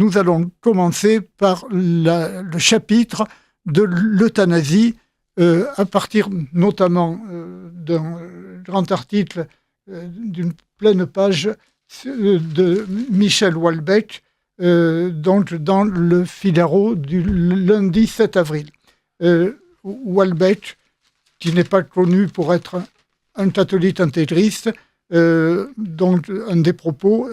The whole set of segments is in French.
nous allons commencer par le chapitre de l'euthanasie, à partir notamment d'un grand article d'une pleine page de Michel Houellebecq, donc dans le Figaro du lundi 7 avril. Houellebecq, qui n'est pas connu pour être un catholique intégriste, dont un des propos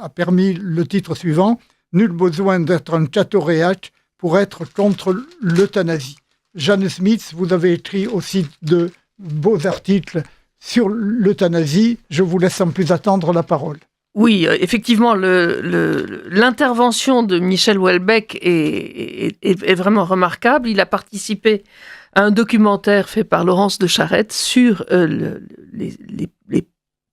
a permis le titre suivant: « Nul besoin d'être un cathoréaque pour être contre l'euthanasie ». Jeanne Smith, vous avez écrit aussi de beaux articles sur l'euthanasie. Je vous laisse sans plus attendre la parole. Oui, effectivement, l'intervention de Michel Houellebecq est vraiment remarquable. Il a participé à un documentaire fait par Laurence de Charette sur les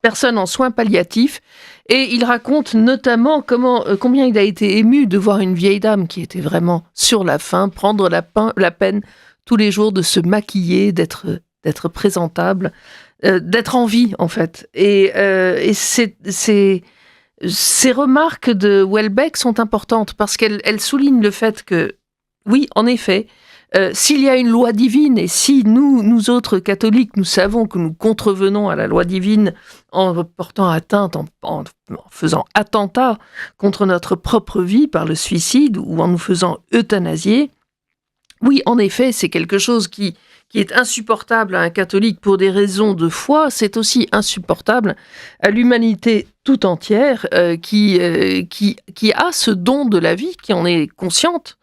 personnes en soins palliatifs, et il raconte notamment combien il a été ému de voir une vieille dame qui était vraiment sur la fin prendre la peine tous les jours de se maquiller, d'être présentable, d'être en vie en fait. Et ces remarques de Houellebecq sont importantes parce qu'elles soulignent le fait que, oui, en effet, s'il y a une loi divine, et si nous autres catholiques, nous savons que nous contrevenons à la loi divine en portant atteinte, en faisant attentat contre notre propre vie par le suicide ou en nous faisant euthanasier, oui, en effet, c'est quelque chose qui est insupportable à un catholique pour des raisons de foi, c'est aussi insupportable à l'humanité tout entière qui a ce don de la vie, qui en est consciente,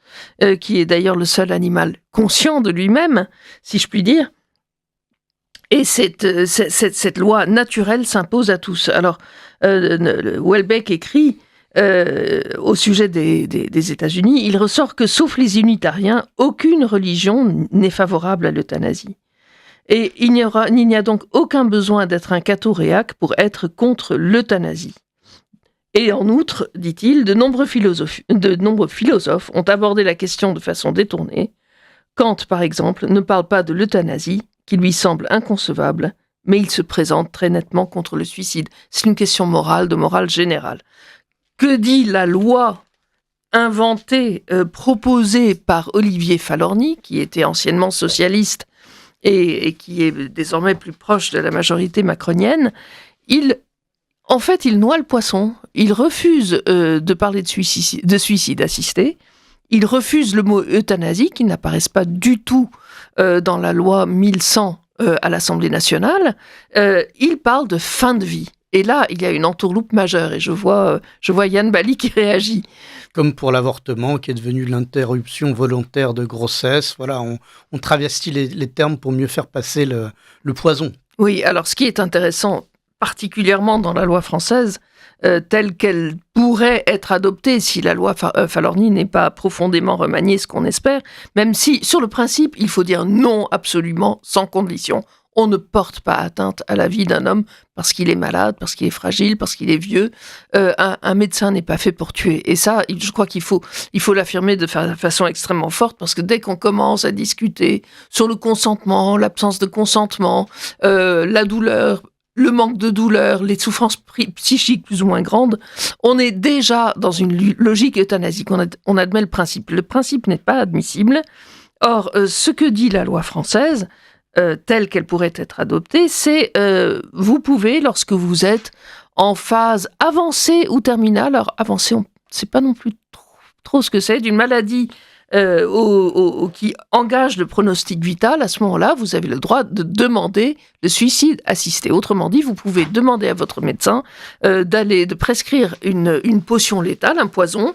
qui est d'ailleurs le seul animal conscient de lui-même, si je puis dire. Et cette loi naturelle s'impose à tous. Alors, Houellebecq écrit au sujet des États-Unis, il ressort que, sauf les unitariens, aucune religion n'est favorable à l'euthanasie. Et il n'y a donc aucun besoin d'être un cathoréaque pour être contre l'euthanasie. Et en outre, dit-il, de nombreux philosophes ont abordé la question de façon détournée. Kant, par exemple, ne parle pas de l'euthanasie, qui lui semble inconcevable, mais il se présente très nettement contre le suicide. C'est une question morale, de morale générale. Que dit la loi inventée, proposée par Olivier Falorni, qui était anciennement socialiste et qui est désormais plus proche de la majorité macronienne? En fait, il noie le poisson. Il refuse de parler de suicide assisté. Il refuse le mot euthanasie, qui n'apparaisse pas du tout dans la loi 1100 à l'Assemblée nationale. Il parle de fin de vie. Et là, il y a une entourloupe majeure. Et je vois Yann Bally qui réagit. Comme pour l'avortement, qui est devenu l'interruption volontaire de grossesse. Voilà, on travestit les termes pour mieux faire passer le poison. Oui, alors ce qui est intéressant, particulièrement dans la loi française, telle qu'elle pourrait être adoptée si la loi Falorni n'est pas profondément remaniée, ce qu'on espère, même si, sur le principe, il faut dire non absolument, sans condition. On ne porte pas atteinte à la vie d'un homme parce qu'il est malade, parce qu'il est fragile, parce qu'il est vieux. Un médecin n'est pas fait pour tuer. Et ça, je crois qu'il faut l'affirmer de façon extrêmement forte, parce que dès qu'on commence à discuter sur le consentement, l'absence de consentement, la douleur, le manque de douleur, les souffrances psychiques plus ou moins grandes, on est déjà dans une logique euthanasique. On admet le principe. Le principe n'est pas admissible. Or, ce que dit la loi française, telle qu'elle pourrait être adoptée, c'est vous pouvez, lorsque vous êtes en phase avancée ou terminale, alors avancée, on ne sait pas non plus trop ce que c'est, d'une maladie qui engage le pronostic vital, à ce moment-là, vous avez le droit de demander le suicide assisté. Autrement dit, vous pouvez demander à votre médecin de prescrire une potion létale, un poison,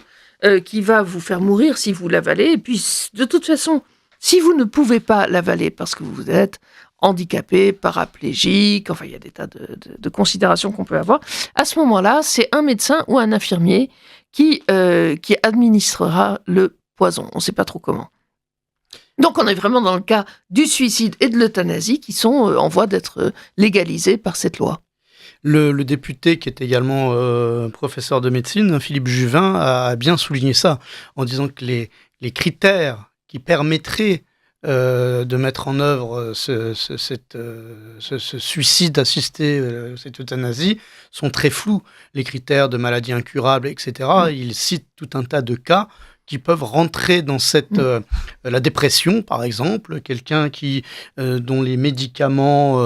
qui va vous faire mourir si vous l'avalez. Et puis, de toute façon, si vous ne pouvez pas l'avaler parce que vous êtes handicapé, paraplégique, enfin, il y a des tas de considérations qu'on peut avoir, à ce moment-là, c'est un médecin ou un infirmier qui administrera le poison. On ne sait pas trop comment. Donc, on est vraiment dans le cas du suicide et de l'euthanasie qui sont en voie d'être légalisés par cette loi. Le député, qui est également professeur de médecine, Philippe Juvin, a bien souligné ça, en disant que les critères qui permettraient de mettre en œuvre ce suicide assisté, cette euthanasie, sont très flous. Les critères de maladie incurable, etc., ils citent tout un tas de cas qui peuvent rentrer dans la dépression, par exemple. Quelqu'un dont les médicaments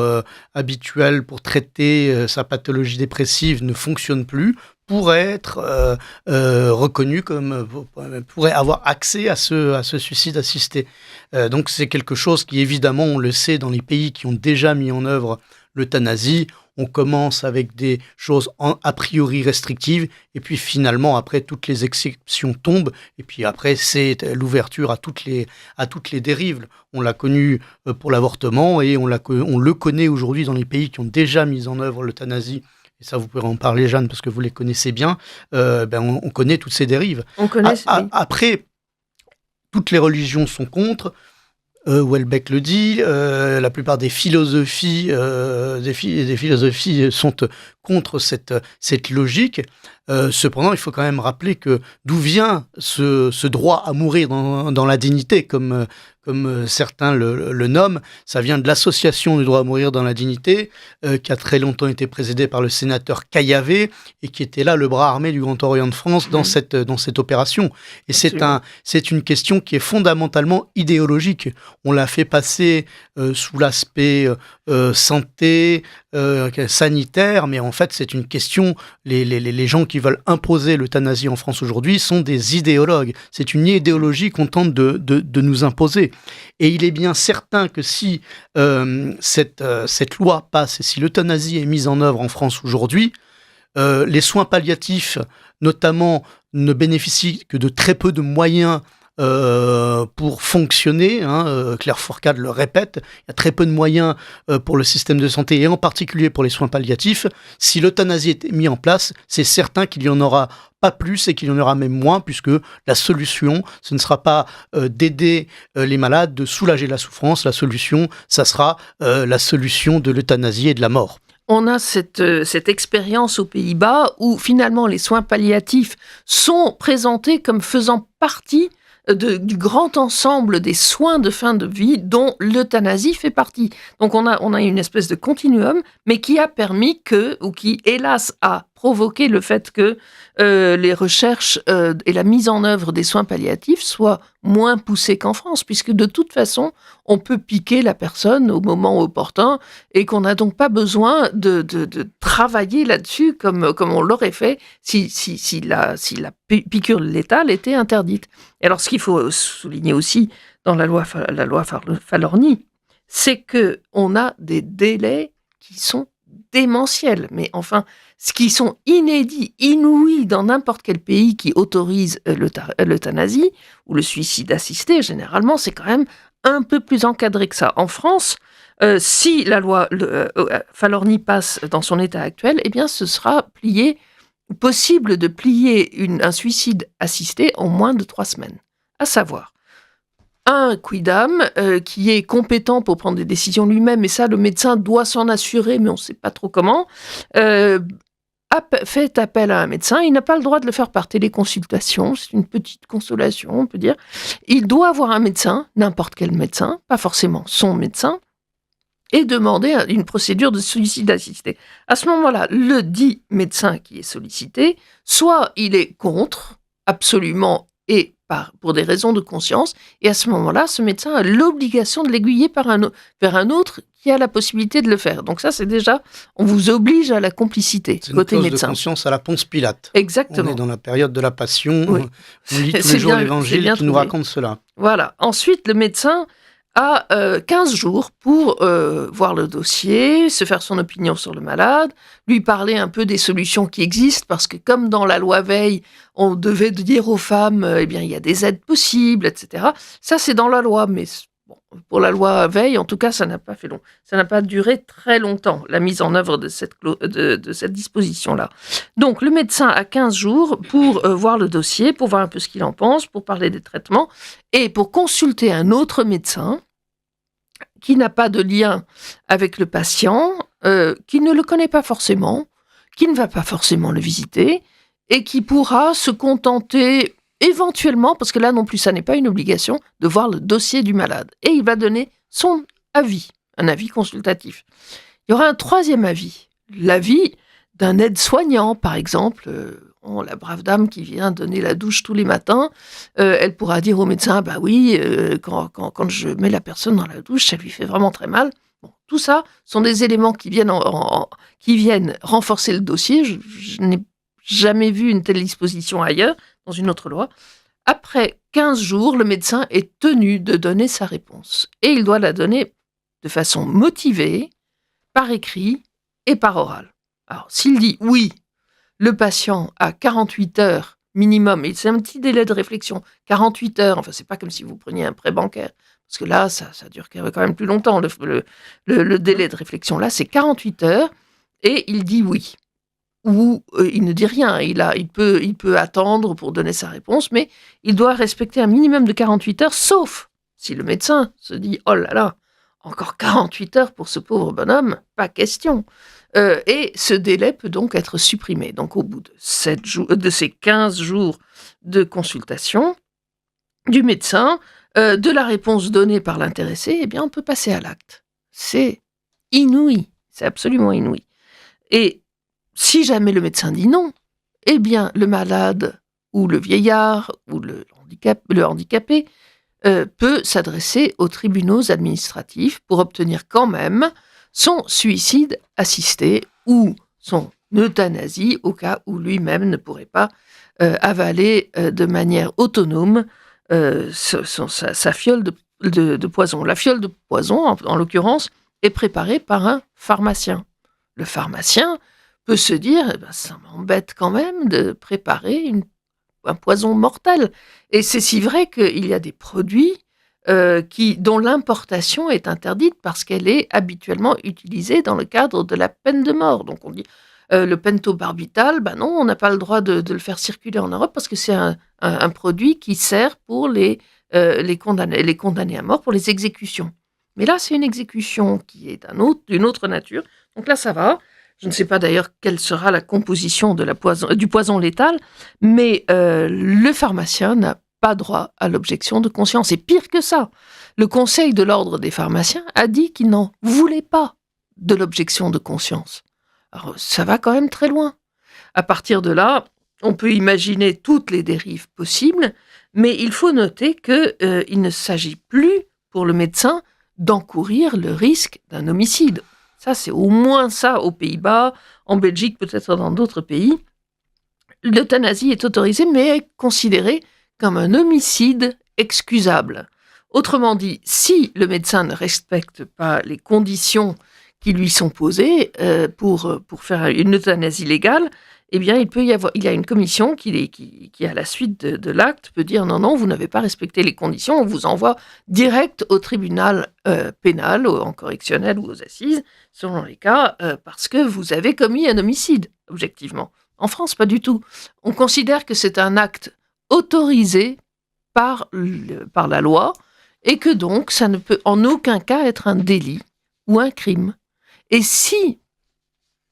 habituels pour traiter sa pathologie dépressive ne fonctionnent plus, pourrait être reconnu pourrait avoir accès à ce suicide assisté. Donc c'est quelque chose qui, évidemment, on le sait, dans les pays qui ont déjà mis en œuvre l'euthanasie, on commence avec des choses a priori restrictives, et puis finalement, après, toutes les exceptions tombent, et puis après, c'est l'ouverture à toutes les dérives. On l'a connu pour l'avortement, et on le connaît aujourd'hui dans les pays qui ont déjà mis en œuvre l'euthanasie. Et ça, vous pourrez en parler, Jeanne, parce que vous les connaissez bien. On connaît toutes ces dérives. Après, toutes les religions sont contre. Houellebecq le dit. La plupart des philosophies, sont contre cette logique. Cependant, il faut quand même rappeler que d'où vient ce droit à mourir dans la dignité, comme certains le nomment. Ça vient de l'association du droit à mourir dans la dignité, qui a très longtemps été présidée par le sénateur Caillavet, et qui était là le bras armé du Grand Orient de France dans cette opération. Et c'est une question qui est fondamentalement idéologique. On l'a fait passer sous l'aspect santé, sanitaire, mais en fait c'est une question, les gens qui veulent imposer l'euthanasie en France aujourd'hui sont des idéologues. C'est une idéologie qu'on tente de nous imposer. Et il est bien certain que si cette loi passe et si l'euthanasie est mise en œuvre en France aujourd'hui, les soins palliatifs notamment ne bénéficient que de très peu de moyens pour fonctionner. Claire Fourcade le répète, il y a très peu de moyens pour le système de santé, et en particulier pour les soins palliatifs. Si l'euthanasie est mise en place, c'est certain qu'il n'y en aura pas plus et qu'il y en aura même moins, puisque la solution, ce ne sera pas d'aider les malades, de soulager la souffrance. La solution, ça sera la solution de l'euthanasie et de la mort. On a cette expérience aux Pays-Bas où finalement les soins palliatifs sont présentés comme faisant partie du grand ensemble des soins de fin de vie dont l'euthanasie fait partie. Donc on a une espèce de continuum, mais qui a permis ou qui hélas a provoqué le fait que les recherches et la mise en œuvre des soins palliatifs soient moins poussées qu'en France, puisque de toute façon, on peut piquer la personne au moment opportun et qu'on n'a donc pas besoin de travailler là-dessus comme on l'aurait fait si la piqûre létale était interdite. Et alors, ce qu'il faut souligner aussi dans la loi Falorni, c'est qu'on a des délais qui sont démentiels, mais enfin, ce qui sont inédits, inouïs dans n'importe quel pays qui autorise l'euthanasie ou le suicide assisté. Généralement, c'est quand même un peu plus encadré que ça. En France, si la loi Falorni passe dans son état actuel, eh bien, ce sera possible de plier un suicide assisté en moins de 3 semaines. À savoir, un quidam qui est compétent pour prendre des décisions lui-même, et ça, le médecin doit s'en assurer, mais on ne sait pas trop comment, fait appel à un médecin. Il n'a pas le droit de le faire par téléconsultation, c'est une petite consolation, on peut dire. Il doit avoir un médecin, n'importe quel médecin, pas forcément son médecin, et demander une procédure de suicide assisté. À ce moment-là, le dit médecin qui est sollicité, soit il est contre, absolument, et pour des raisons de conscience, et à ce moment-là, ce médecin a l'obligation de l'aiguiller vers un autre qui a la possibilité de le faire. Donc ça, c'est déjà, on vous oblige à la complicité, c'est côté médecin. C'est une médecin. clause de conscience à la Ponce Pilate. Exactement. On est dans la période de la Passion, oui. On lit tous les jours l'Évangile qui nous raconte cela. Voilà. Ensuite, le médecin a 15 jours pour voir le dossier, se faire son opinion sur le malade, lui parler un peu des solutions qui existent, parce que comme dans la loi Veil, on devait dire aux femmes, eh bien, il y a des aides possibles, etc. Ça, c'est dans la loi, mais bon, pour la loi Veil, en tout cas, ça n'a pas fait long. Ça n'a pas duré très longtemps, la mise en œuvre de cette disposition-là. Donc, le médecin a 15 jours pour voir le dossier, pour voir un peu ce qu'il en pense, pour parler des traitements, et pour consulter un autre médecin qui n'a pas de lien avec le patient, qui ne le connaît pas forcément, qui ne va pas forcément le visiter, et qui pourra se contenter éventuellement, parce que là non plus, ça n'est pas une obligation, de voir le dossier du malade. Et il va donner son avis, un avis consultatif. Il y aura un troisième avis, l'avis d'un aide-soignant, par exemple. La brave dame qui vient donner la douche tous les matins, elle pourra dire au médecin, bah oui, quand je mets la personne dans la douche, ça lui fait vraiment très mal. Bon, tout ça sont des éléments qui viennent, qui viennent renforcer le dossier. Je n'ai jamais vu une telle disposition ailleurs, dans une autre loi. Après 15 jours, le médecin est tenu de donner sa réponse. Et il doit la donner de façon motivée, par écrit et par oral. Alors, s'il dit oui, le patient a 48 heures minimum, et c'est un petit délai de réflexion, 48 heures, enfin, c'est pas comme si vous preniez un prêt bancaire, parce que là, ça dure quand même plus longtemps, le délai de réflexion. Là, c'est 48 heures, et il dit oui. Ou il ne dit rien, il peut attendre pour donner sa réponse, mais il doit respecter un minimum de 48 heures, sauf si le médecin se dit « Oh là là, encore 48 heures pour ce pauvre bonhomme, pas question ». Et ce délai peut donc être supprimé. Donc au bout de ces 15 jours de consultation du médecin, de la réponse donnée par l'intéressé, eh bien on peut passer à l'acte. C'est inouï, c'est absolument inouï. Et si jamais le médecin dit non, eh bien le malade ou le vieillard ou le handicapé peut s'adresser aux tribunaux administratifs pour obtenir quand même son suicide assisté ou son euthanasie au cas où lui-même ne pourrait pas avaler de manière autonome sa fiole de poison. La fiole de poison, en l'occurrence, est préparée par un pharmacien. Le pharmacien peut se dire ça m'embête quand même de préparer un poison mortel. Et c'est si vrai qu'il y a des produits dont l'importation est interdite parce qu'elle est habituellement utilisée dans le cadre de la peine de mort. Donc on dit le pentobarbital, non, on n'a pas le droit de le faire circuler en Europe parce que c'est un produit qui sert pour les condamnés à mort, pour les exécutions. Mais là, c'est une exécution qui est d'une autre nature. Donc là, ça va. Je ne sais pas d'ailleurs quelle sera la composition du poison létal, mais le pharmacien n'a pas droit à l'objection de conscience. Et pire que ça, le Conseil de l'ordre des pharmaciens a dit qu'il n'en voulait pas de l'objection de conscience. Alors, ça va quand même très loin. À partir de là, on peut imaginer toutes les dérives possibles, mais il faut noter qu'il ne s'agit plus, pour le médecin, d'encourir le risque d'un homicide. Ça, c'est au moins ça aux Pays-Bas, en Belgique, peut-être dans d'autres pays. L'euthanasie est autorisée, mais est considérée comme un homicide excusable. Autrement dit, si le médecin ne respecte pas les conditions qui lui sont posées pour faire une euthanasie légale, eh bien, il y a une commission qui à la suite de l'acte, peut dire non, vous n'avez pas respecté les conditions, on vous envoie direct au tribunal pénal, en correctionnel ou aux assises, selon les cas, parce que vous avez commis un homicide, objectivement. En France, pas du tout. On considère que c'est un acte autorisé par la loi et que donc ça ne peut en aucun cas être un délit ou un crime. Et si,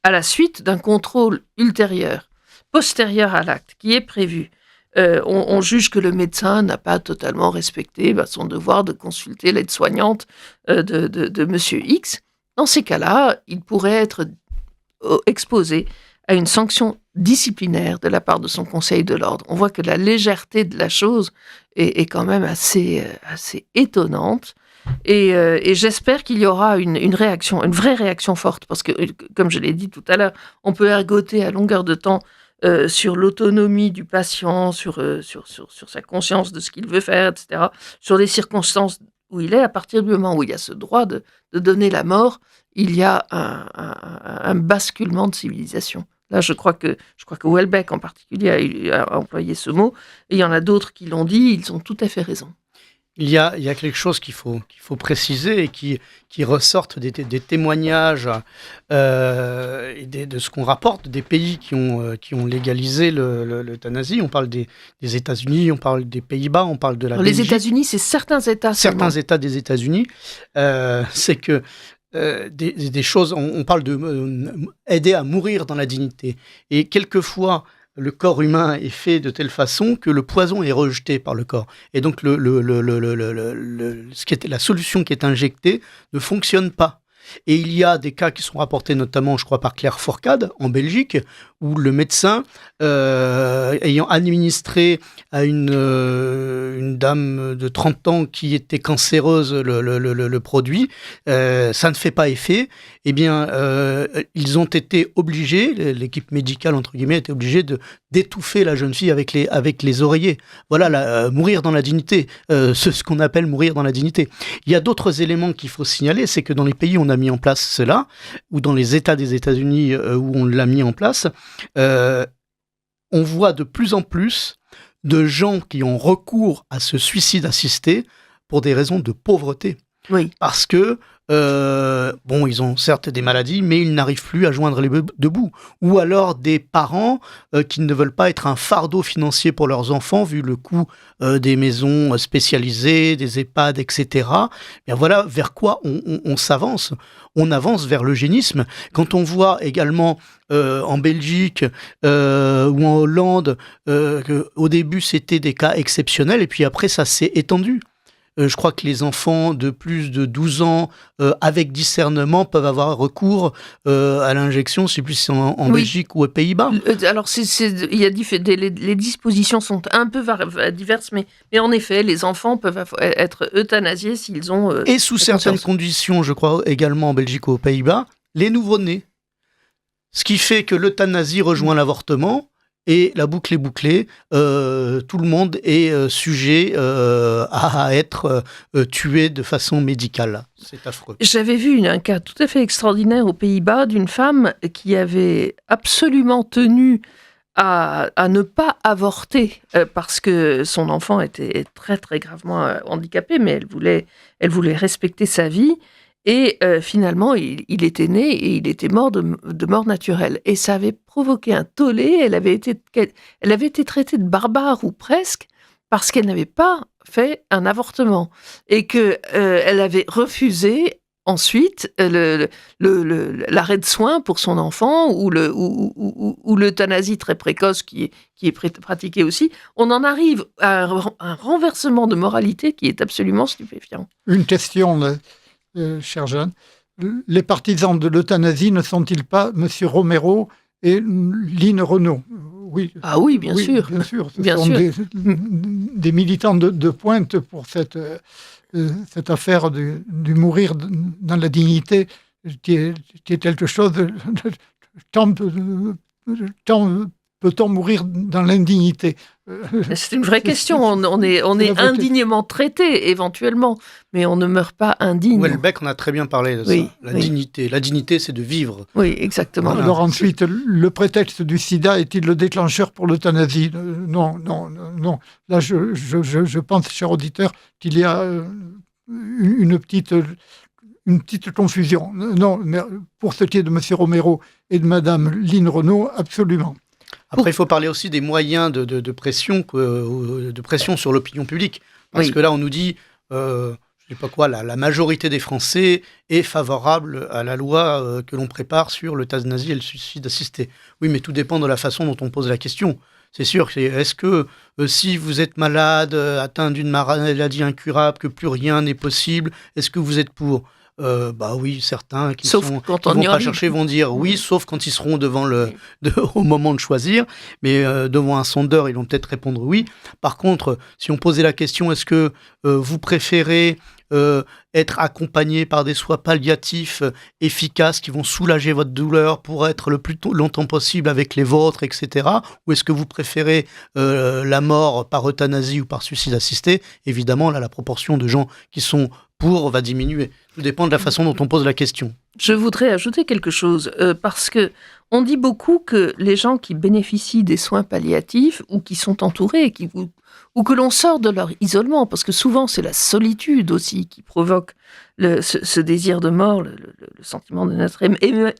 à la suite d'un contrôle ultérieur, postérieur à l'acte qui est prévu, on juge que le médecin n'a pas totalement respecté son devoir de consulter l'aide-soignante de Monsieur X, dans ces cas-là, il pourrait être exposé à une sanction disciplinaire de la part de son conseil de l'ordre. On voit que la légèreté de la chose est quand même assez étonnante. Et j'espère qu'il y aura une réaction, une vraie réaction forte, parce que, comme je l'ai dit tout à l'heure, on peut ergoter à longueur de temps sur l'autonomie du patient, sur sa conscience de ce qu'il veut faire, etc., sur les circonstances où il est. À partir du moment où il y a ce droit de donner la mort, il y a un basculement de civilisation. Là, je crois que Houellebecq en particulier a employé ce mot, et il y en a d'autres qui l'ont dit, ils ont tout à fait raison. Il y a quelque chose qu'il faut préciser et qui ressortent des témoignages et de ce qu'on rapporte des pays qui ont légalisé l'euthanasie. On parle des États-Unis, on parle des Pays-Bas, on parle de la Belgique. Les États-Unis, c'est certains États. Certains États des États-Unis. C'est que des choses, on parle de aider à mourir dans la dignité. Et quelquefois, le corps humain est fait de telle façon que le poison est rejeté par le corps. Et donc, ce qui était la solution qui est injectée ne fonctionne pas. Et il y a des cas qui sont rapportés notamment, je crois, par Claire Fourcade, en Belgique, où le médecin, ayant administré à une dame de 30 ans qui était cancéreuse le produit, ça ne fait pas effet. Eh bien, ils ont été obligés, l'équipe médicale, entre guillemets, était obligée d'étouffer la jeune fille avec les oreillers. Voilà, mourir dans la dignité, ce qu'on appelle mourir dans la dignité. Il y a d'autres éléments qu'il faut signaler, c'est que dans les pays où on a mis en place cela, ou dans les États des États-Unis où on l'a mis en place, on voit de plus en plus de gens qui ont recours à ce suicide assisté pour des raisons de pauvreté. Oui. Parce que, ils ont certes des maladies, mais ils n'arrivent plus à joindre les deux bouts. Ou alors des parents qui ne veulent pas être un fardeau financier pour leurs enfants, vu le coût des maisons spécialisées, des EHPAD, etc. Bien voilà vers quoi on s'avance. On avance vers l'eugénisme. Quand on voit également en Belgique ou en Hollande qu'au début c'était des cas exceptionnels, et puis après ça s'est étendu. Je crois que les enfants de plus de 12 ans, avec discernement, peuvent avoir recours à l'injection, je ne sais plus si c'est en Belgique ou aux Pays-Bas. Alors, il y a les dispositions sont un peu diverses, mais en effet, les enfants peuvent être euthanasiés s'ils ont... Et sous certaines conditions, je crois également en Belgique ou aux Pays-Bas, les nouveau-nés. Ce qui fait que l'euthanasie rejoint l'avortement. Et la boucle est bouclée, tout le monde est sujet à être tué de façon médicale. C'est affreux. J'avais vu un cas tout à fait extraordinaire aux Pays-Bas d'une femme qui avait absolument tenu à ne pas avorter parce que son enfant était très très gravement handicapé, mais elle voulait respecter sa vie. Et finalement, il était né et il était mort de mort naturelle. Et ça avait provoqué un tollé. Elle avait été traitée de barbare ou presque parce qu'elle n'avait pas fait un avortement. Et qu'elle avait refusé ensuite l'arrêt de soins pour son enfant ou l'euthanasie très précoce qui est pratiquée aussi. On en arrive à un renversement de moralité qui est absolument stupéfiant. Une question... cher Jeanne, les partisans de l'euthanasie ne sont-ils pas M. Romero et Lynn Renault? Oui. Ah oui, bien sûr. Bien sûr. Ce bien sont sûr. Des militants de pointe pour cette affaire du mourir dans la dignité, qui est quelque chose de... Tant peut-on mourir dans l'indignité? C'est une vraie question. On est indignement traité, éventuellement, mais on ne meurt pas indigne. Houellebecq, on a très bien parlé de ça. Dignité. La dignité, c'est de vivre. Oui, exactement. Voilà. Alors ensuite, le prétexte du sida est-il le déclencheur pour l'euthanasie? Non. Là, je pense, cher auditeur, qu'il y a une petite confusion. Non, mais pour ce qui est de M. Romero et de Mme Lynn Renault, absolument. Après, il faut parler aussi des moyens de pression sur l'opinion publique. Parce que là, on nous dit, je ne sais pas quoi, la majorité des Français est favorable à la loi que l'on prépare sur l'euthanasie et le suicide assisté. Oui, mais tout dépend de la façon dont on pose la question. C'est sûr, est-ce que si vous êtes malade, atteint d'une maladie incurable, que plus rien n'est possible, est-ce que vous êtes pour ? Oui, certains qui vont pas chercher vont dire oui, sauf quand ils seront au moment de choisir, mais devant un sondeur, ils vont peut-être répondre oui. Par contre, si on posait la question, est-ce que vous préférez être accompagné par des soins palliatifs efficaces qui vont soulager votre douleur pour être le plus longtemps possible avec les vôtres, etc. Ou est-ce que vous préférez la mort par euthanasie ou par suicide assisté? Évidemment, là, la proportion de gens qui sont pour va diminuer. Tout dépend de la façon dont on pose la question. Je voudrais ajouter quelque chose, parce que on dit beaucoup que les gens qui bénéficient des soins palliatifs ou qui sont entourés, ou que l'on sort de leur isolement, parce que souvent c'est la solitude aussi qui provoque ce désir de mort, le sentiment de n'être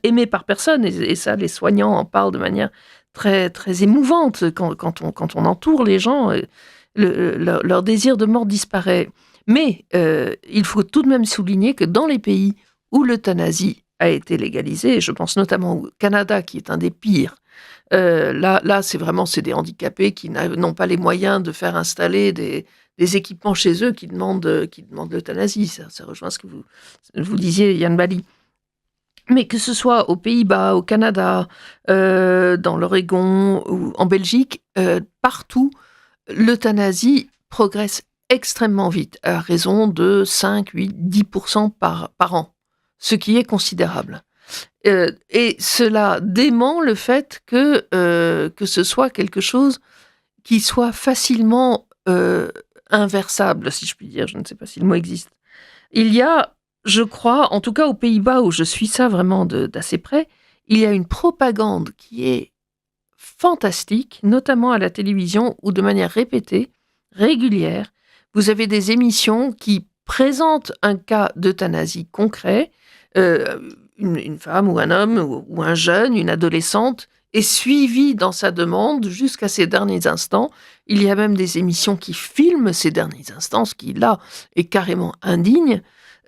aimé par personne, et ça les soignants en parlent de manière très, très émouvante quand on entoure les gens, leur désir de mort disparaît. Mais il faut tout de même souligner que dans les pays où l'euthanasie a été légalisée, et je pense notamment au Canada, qui est un des pires, Là, c'est des handicapés qui n'ont pas les moyens de faire installer des équipements chez eux qui demandent l'euthanasie. Ça rejoint ce que vous disiez, Yann Bali. Mais que ce soit aux Pays-Bas, au Canada, dans l'Oregon ou en Belgique, partout, l'euthanasie progresse extrêmement vite, à raison de 5, 8, 10% par an, ce qui est considérable. Et cela dément le fait que ce soit quelque chose qui soit facilement inversable, si je puis dire. Je ne sais pas si le mot existe. Il y a, je crois, en tout cas aux Pays-Bas, où je suis ça vraiment d'assez près, il y a une propagande qui est fantastique, notamment à la télévision, où de manière répétée, régulière, vous avez des émissions qui présentent un cas d'euthanasie concret, une femme ou un homme ou un jeune, une adolescente, est suivi dans sa demande jusqu'à ses derniers instants. Il y a même des émissions qui filment ces derniers instants, ce qui, là, est carrément indigne.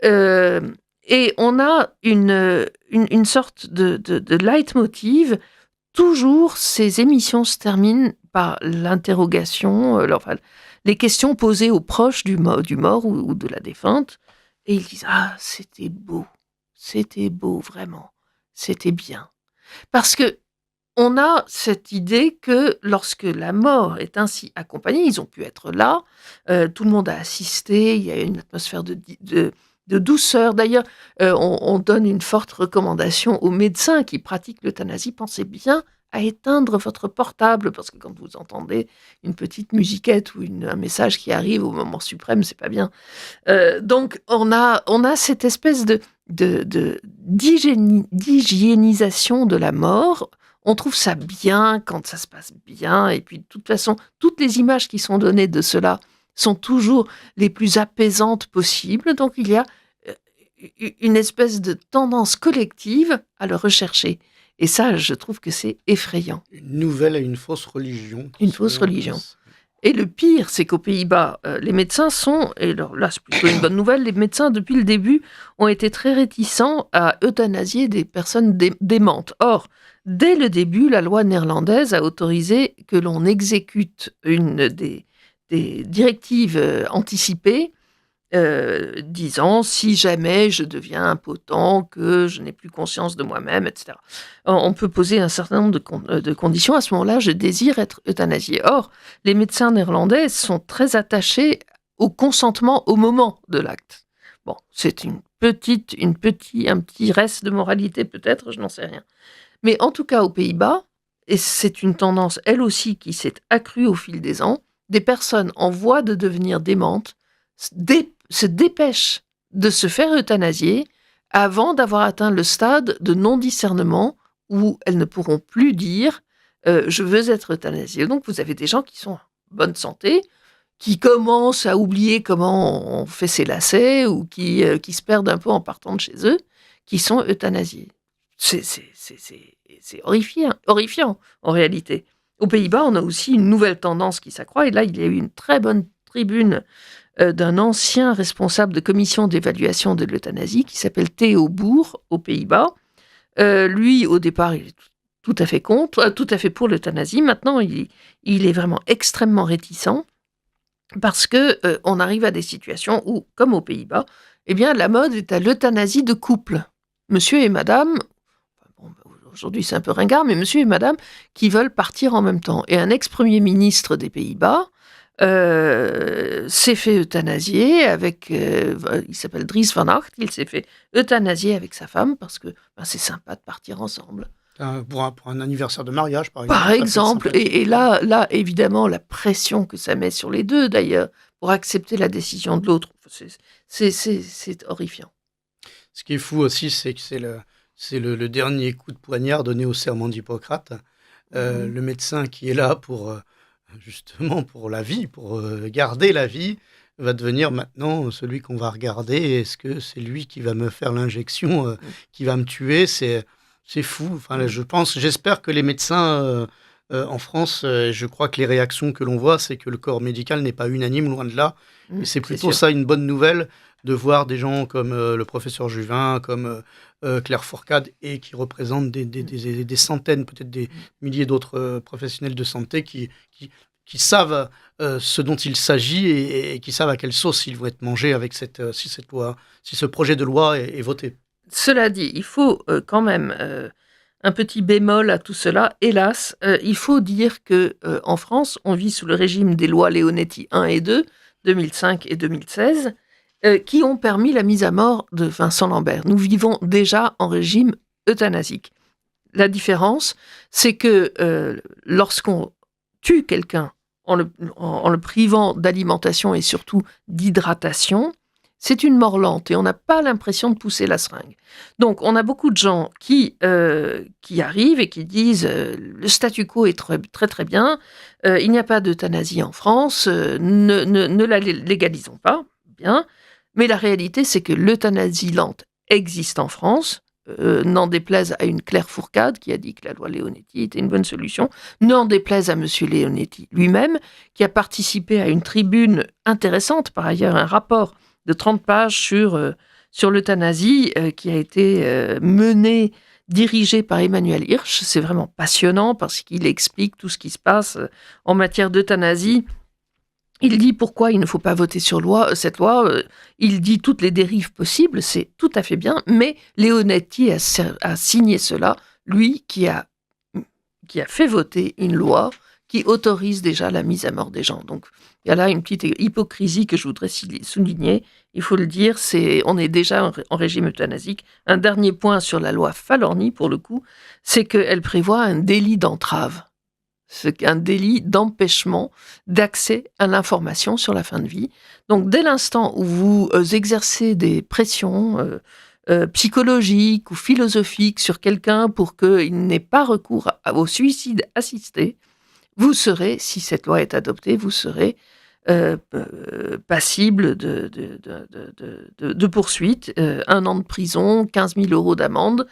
Et on a une sorte de leitmotiv. Toujours, ces émissions se terminent par l'interrogation, les questions posées aux proches du mort ou de la défunte. Et ils disent « Ah, c'était beau, vraiment, c'était bien. » Parce que on a cette idée que lorsque la mort est ainsi accompagnée, ils ont pu être là, tout le monde a assisté, il y a une atmosphère de douceur. D'ailleurs, on donne une forte recommandation aux médecins qui pratiquent l'euthanasie. Pensez bien à éteindre votre portable, parce que quand vous entendez une petite musiquette ou un message qui arrive au moment suprême, c'est pas bien. Donc, on a cette espèce d'hygiénisation de la mort. On trouve ça bien quand ça se passe bien, et puis de toute façon, toutes les images qui sont données de cela sont toujours les plus apaisantes possibles. Donc il y a une espèce de tendance collective à le rechercher. Et ça, je trouve que c'est effrayant. Une nouvelle et une fausse religion. Une fausse religion. Et le pire, c'est qu'aux Pays-Bas, les médecins sont, et alors là c'est plutôt une bonne nouvelle, les médecins depuis le début ont été très réticents à euthanasier des personnes démentes. Or, dès le début, la loi néerlandaise a autorisé que l'on exécute une des directives anticipées, disant si jamais je deviens impotent, que je n'ai plus conscience de moi-même, etc. On peut poser un certain nombre de conditions. À ce moment-là, je désire être euthanasié. Or, les médecins néerlandais sont très attachés au consentement au moment de l'acte. Bon, c'est un petit reste de moralité peut-être, je n'en sais rien. Mais en tout cas, aux Pays-Bas, et c'est une tendance, elle aussi, qui s'est accrue au fil des ans, des personnes en voie de devenir démentes se dépêchent de se faire euthanasier avant d'avoir atteint le stade de non-discernement où elles ne pourront plus dire je veux être euthanasiée. Donc vous avez des gens qui sont en bonne santé, qui commencent à oublier comment on fait ses lacets ou qui se perdent un peu en partant de chez eux, qui sont euthanasiés. C'est horrifiant en réalité. Aux Pays-Bas, on a aussi une nouvelle tendance qui s'accroît. Et là, il y a eu une très bonne tribune d'un ancien responsable de commission d'évaluation de l'euthanasie qui s'appelle Theo Boer aux Pays-Bas. Lui, au départ, il est tout à fait pour l'euthanasie. Maintenant, il est vraiment extrêmement réticent parce que on arrive à des situations où, comme aux Pays-Bas, eh bien, la mode est à l'euthanasie de couple. Monsieur et madame, aujourd'hui c'est un peu ringard, mais monsieur et madame qui veulent partir en même temps. Et un ex-premier ministre des Pays-Bas s'est fait euthanasier il s'appelle Dries Van Acht, il s'est fait euthanasier avec sa femme parce que c'est sympa de partir ensemble. Pour un anniversaire de mariage, par exemple. Par exemple, et là, évidemment, la pression que ça met sur les deux, d'ailleurs, pour accepter la décision de l'autre, c'est horrifiant. Ce qui est fou aussi, c'est que c'est le dernier coup de poignard donné au serment d'Hippocrate. Le médecin qui est là justement pour la vie, pour garder la vie, va devenir maintenant celui qu'on va regarder. Est-ce que c'est lui qui va me faire l'injection, qui va me tuer ? C'est fou. Enfin, j'espère que les médecins en France. Je crois que les réactions que l'on voit, c'est que le corps médical n'est pas unanime, loin de là. Et c'est plutôt ça une bonne nouvelle, de voir des gens comme le professeur Juvin, comme Claire Fourcade, et qui représentent des centaines, peut-être des milliers d'autres professionnels de santé qui savent ce dont il s'agit et qui savent à quelle sauce ils vont être mangés avec si ce projet de loi est voté. Cela dit, il faut quand même un petit bémol à tout cela. Hélas, il faut dire que en France, on vit sous le régime des lois Leonetti 1 et 2, 2005 et 2016, qui ont permis la mise à mort de Vincent Lambert. Nous vivons déjà en régime euthanasique. La différence, c'est que lorsqu'on tue quelqu'un en le privant d'alimentation et surtout d'hydratation, c'est une mort lente et on n'a pas l'impression de pousser la seringue. Donc, on a beaucoup de gens qui arrivent et qui disent le statu quo est très très, très bien, il n'y a pas d'euthanasie en France, ne la légalisons pas, bien. Mais la réalité, c'est que l'euthanasie lente existe en France, n'en déplaise à une Claire Fourcade qui a dit que la loi Leonetti était une bonne solution, n'en déplaise à M. Leonetti lui-même, qui a participé à une tribune intéressante, par ailleurs un rapport de 30 pages sur l'euthanasie qui a été dirigé par Emmanuel Hirsch. C'est vraiment passionnant parce qu'il explique tout ce qui se passe en matière d'euthanasie. Il dit pourquoi il ne faut pas voter sur cette loi. Il dit toutes les dérives possibles, c'est tout à fait bien, mais Leonetti a signé cela, lui qui a fait voter une loi qui autorise déjà la mise à mort des gens. Donc, il y a là une petite hypocrisie que je voudrais souligner. Il faut le dire, on est déjà en régime euthanasique. Un dernier point sur la loi Falorni, pour le coup, c'est qu'elle prévoit un délit d'entrave. C'est un délit d'empêchement d'accès à l'information sur la fin de vie. Donc, dès l'instant où vous exercez des pressions psychologiques ou philosophiques sur quelqu'un pour qu'il n'ait pas recours au suicide assisté, vous serez, si cette loi est adoptée, vous serez passible de poursuites, 1 an de prison, 15 000 € d'amende.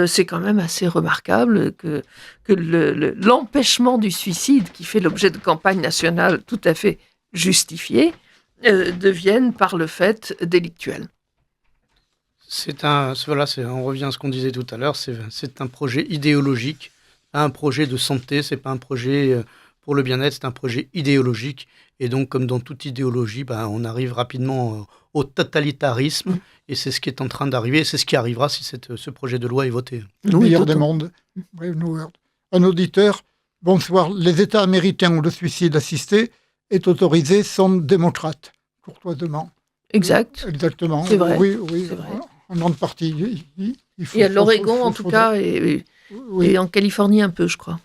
C'est quand même assez remarquable que l'empêchement du suicide, qui fait l'objet de campagnes nationales tout à fait justifiées, devienne par le fait délictuel. On revient à ce qu'on disait tout à l'heure, c'est un projet idéologique, un projet de santé, c'est pas un projet pour le bien-être, c'est un projet idéologique. Et donc, comme dans toute idéologie, on arrive rapidement au totalitarisme, et c'est ce qui est en train d'arriver, et c'est ce qui arrivera si ce projet de loi est voté. Le meilleur des mondes. Un auditeur, bonsoir. Les États américains où le suicide assisté est autorisé sont démocrates, courtoisement. Exactement. C'est vrai. Oui, c'est vrai. En grande partie. Il y a l'Oregon, en tout cas, et en Californie un peu, je crois.